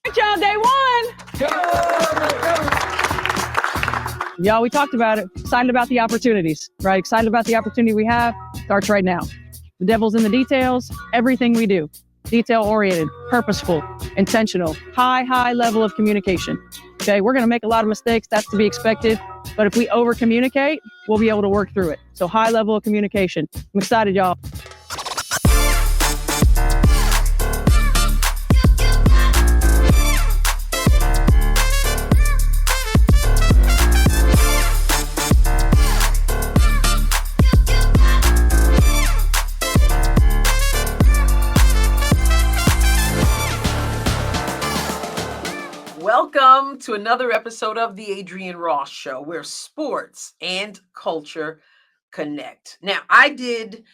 All right, y'all, day one. Y'all, we talked about it. Excited about the opportunities, right? Excited about the opportunity we have. Starts right now. The devil's in the details. Everything we do, detail-oriented, purposeful, intentional, high level of communication. Okay, we're going to make a lot of mistakes. That's to be expected. But if we over-communicate, we'll be able to work through it. So high level of communication. I'm excited, y'all. Welcome to another episode of the Adrienne Ross Show, where sports and culture connect. Now, I did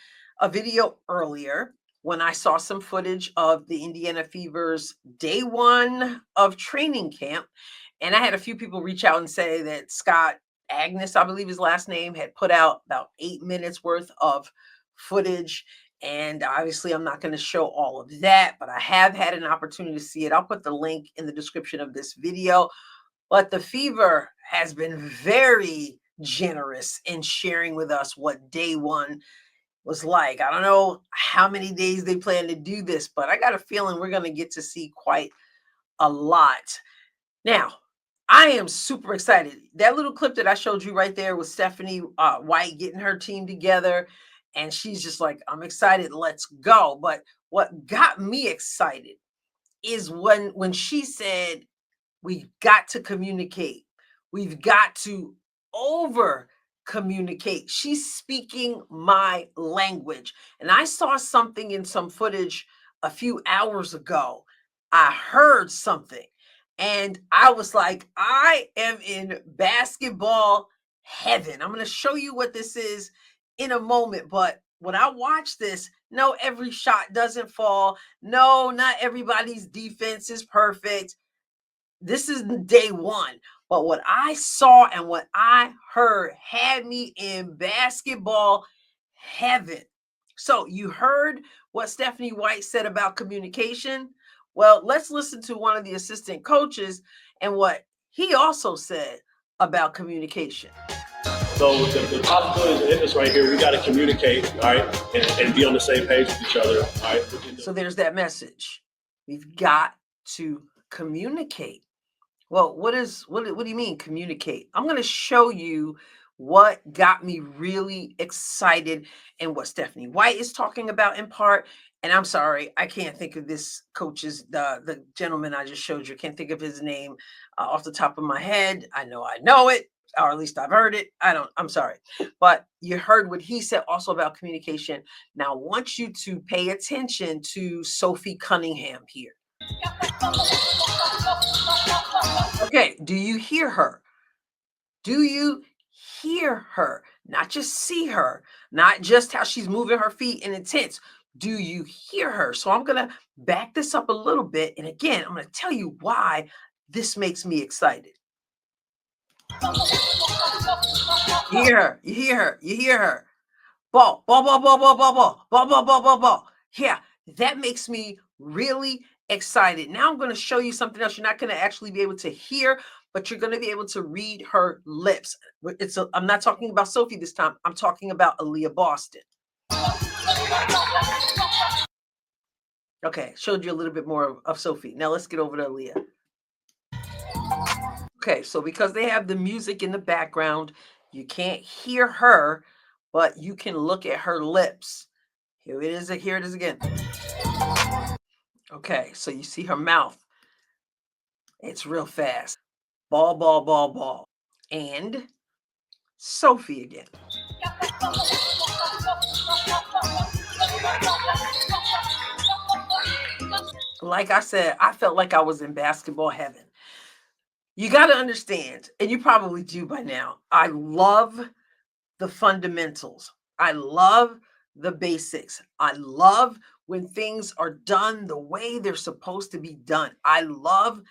a video earlier when I saw some footage of the Indiana Fever's day one of training camp, and I had a few people reach out and say that Scott Agnes, I believe his last name, had put out about 8 minutes worth of footage. And obviously, I'm not going to show all of that, but I have had an opportunity to see it. I'll put the link in the description of this video. But the Fever has been very generous in sharing with us what day one was like. I don't know how many days they plan to do this, but I got a feeling we're going to get to see quite a lot. Now, I am super excited. That little clip that I showed you right there was Stephanie White getting her team together. And she's just like, I'm excited, let's go. But what got me excited is when she said, we've got to communicate. We've got to over communicate. She's speaking my language. And I saw something in some footage a few hours ago. I heard something. And I was like, I am in basketball heaven. I'm going to show you what this is in a moment. But when I watch this, no, every shot doesn't fall. No, not everybody's defense is perfect. This is day one. But what I saw and what I heard had me in basketball heaven. So you heard what Stephanie White said about communication. Well, let's listen to one of the assistant coaches and what he also said about communication. So the possibilities of this right here, we got to communicate, all right, and be on the same page with each other, all right? So there's that message. We've got to communicate. Well, what do you mean communicate? I'm going to show you what got me really excited and what Stephanie White is talking about in part. And I'm sorry, I can't think of this coach's, the gentleman I just showed you. I can't think of his name off the top of my head. I know it, or at least I've heard it. I'm sorry. But you heard what he said also about communication. Now, I want you to pay attention to Sophie Cunningham here. Okay, do you hear her? Do you hear her? Not just see her, not just how she's moving her feet in intense. Do you hear her? So I'm going to back this up a little bit. And again, I'm going to tell you why this makes me excited. You hear her. You hear her. You hear her. Ball, ball, ball, ball, ball, ball, ball, ball, ball, ball, ball, ball. Yeah, that makes me really excited. Now I'm going to show you something else. You're not going to actually be able to hear, but you're going to be able to read her lips. I'm not talking about Sophie this time. I'm talking about Aaliyah Boston. Okay, showed you a little bit more of Sophie. Now let's get over to Aaliyah. Okay, so because they have the music in the background, you can't hear her, but you can look at her lips. Here it is again. Okay, so you see her mouth. It's real fast. Ball, ball, ball, ball. And Sophie again. Like I said, I felt like I was in basketball heaven. You got to understand, and you probably do by now, I love the fundamentals. I love the basics. I love when things are done the way they're supposed to be done. I love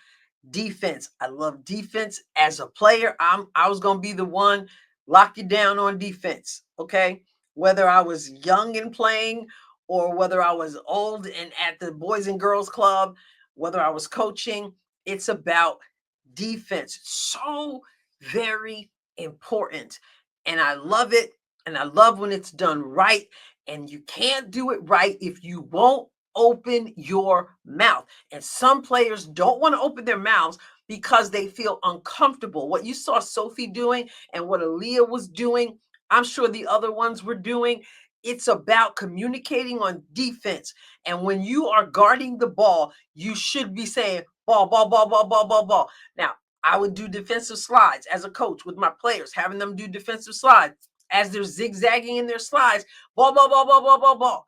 defense. I love defense as a player. I was going to be the one lock you down on defense. Okay. Whether I was young and playing or whether I was old and at the Boys and Girls Club, whether I was coaching, It's about defense. So very important. And I love it. And I love when it's done right. And you can't do it right if you won't open your mouth. And some players don't want to open their mouths because they feel uncomfortable. What you saw Sophie doing and what Aaliyah was doing, I'm sure the other ones were doing. It's about communicating on defense. And when you are guarding the ball, you should be saying ball, ball, ball, ball, ball, ball, ball. Now, I would do defensive slides as a coach with my players, having them do defensive slides. As they're zigzagging in their slides, ball, ball, ball, ball, ball, ball, ball.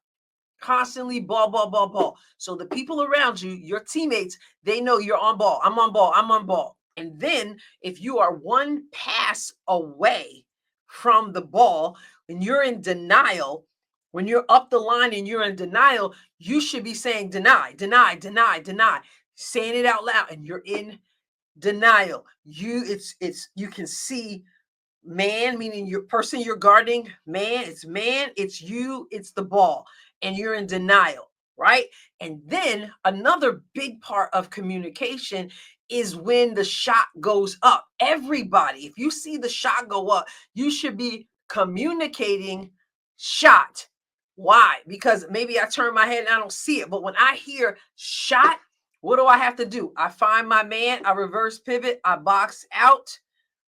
Constantly ball, ball, ball, ball. So the people around you, your teammates, they know you're on ball. I'm on ball. I'm on ball. And then if you are one pass away from the ball, when you're in denial, when you're up the line and you're in denial, you should be saying deny, deny, deny, deny, saying it out loud, and you're in denial. You can see man, meaning your person you're guarding, man, it's you, it's the ball, and you're in denial, right? And then another big part of communication is when the shot goes up. Everybody, if you see the shot go up, you should be communicating shot. Why? Because maybe I turn my head and I don't see it, but when I hear shot, what do I have to do? I find my man, I reverse pivot, I box out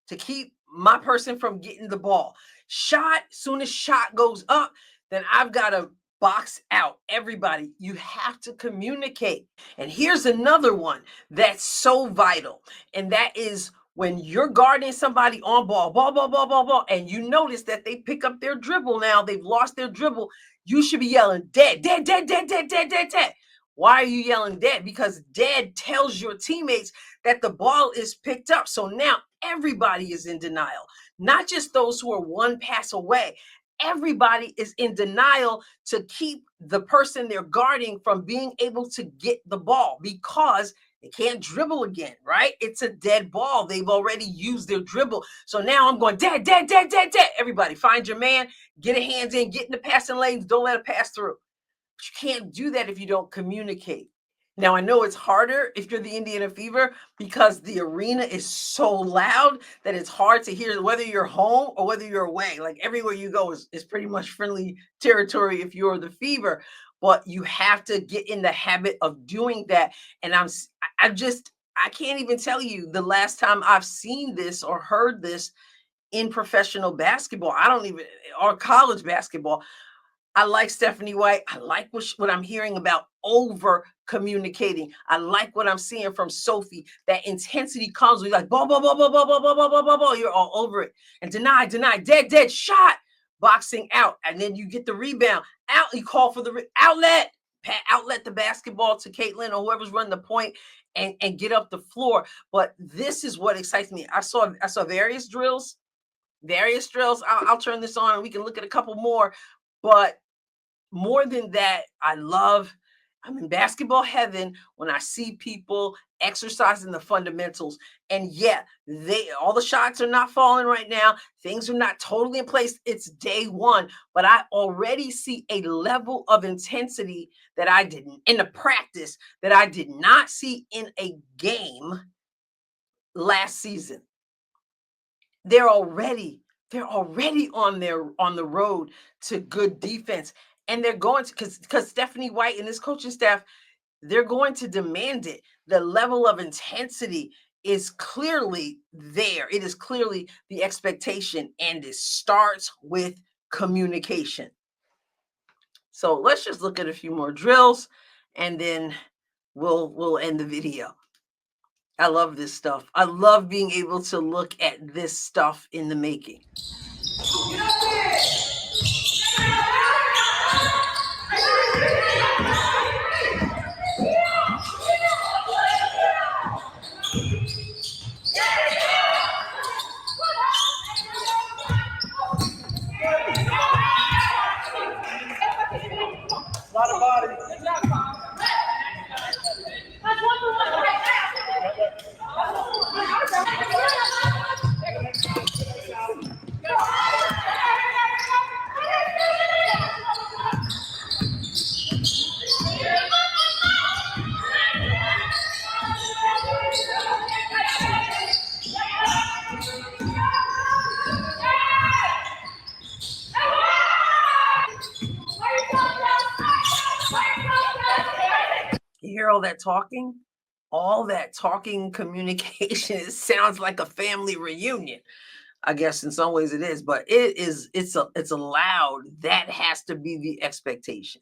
to keep my person from getting the ball. Shot, soon as shot goes up, then I've got to box out. Everybody, you have to communicate. And here's another one that's so vital, and that is when you're guarding somebody on ball, ball, ball, ball, ball, ball, and you notice that they pick up their dribble now, they've lost their dribble, you should be yelling, dead, dead, dead, dead, dead, dead, dead, dead. Why are you yelling dead? Because dead tells your teammates that the ball is picked up. So now everybody is in denial, not just those who are one pass away. Everybody is in denial to keep the person they're guarding from being able to get the ball because they can't dribble again, right? It's a dead ball. They've already used their dribble. So now I'm going dead, dead, dead, dead, dead. Everybody find your man, get a hands in, get in the passing lanes. Don't let it pass through. But you can't do that if you don't communicate. Now, I know it's harder if you're the Indiana Fever because the arena is so loud that it's hard to hear whether you're home or whether you're away. Like everywhere you go is pretty much friendly territory if you're the Fever, but you have to get in the habit of doing that. And I can't even tell you the last time I've seen this or heard this in professional basketball. Or college basketball. I like Stephanie White. I like what I'm hearing about over communicating. I like what I'm seeing from Sophie. That intensity comes with like ball, ball, ball, ball, ball, ball, ball, ball, ball, ball, ball. You're all over it. And deny, dead, dead, shot, boxing out. And then you get the rebound out. You call for the outlet, outlet the basketball to Caitlin or whoever's running the point and get up the floor. But this is what excites me. I saw various drills. I'll turn this on and we can look at a couple more. But more than that, I'm in basketball heaven when I see people exercising the fundamentals. And yeah, all the shots are not falling right now. Things are not totally in place. It's day one, but I already see a level of intensity that I didn't in the practice that I did not see in a game last season. They're already on the road to good defense. And they're going to, because Stephanie White and this coaching staff, they're going to demand it. The level of intensity is clearly there. It is clearly the expectation, and it starts with communication. So let's just look at a few more drills, and then we'll end the video. I love this stuff. I love being able to look at this stuff in the making. A lot of body. hear all that talking? All that talking communication, it sounds like a family reunion. I guess in some ways it is, but it's allowed. That has to be the expectation.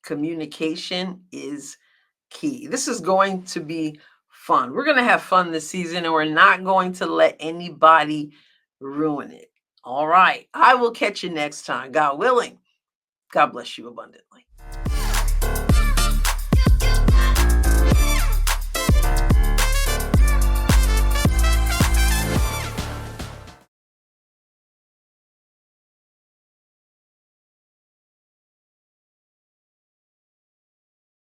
Communication is key. This is going to be fun. We're going to have fun this season, and we're not going to let anybody ruin it. All right. I will catch you next time. God willing. God bless you abundantly.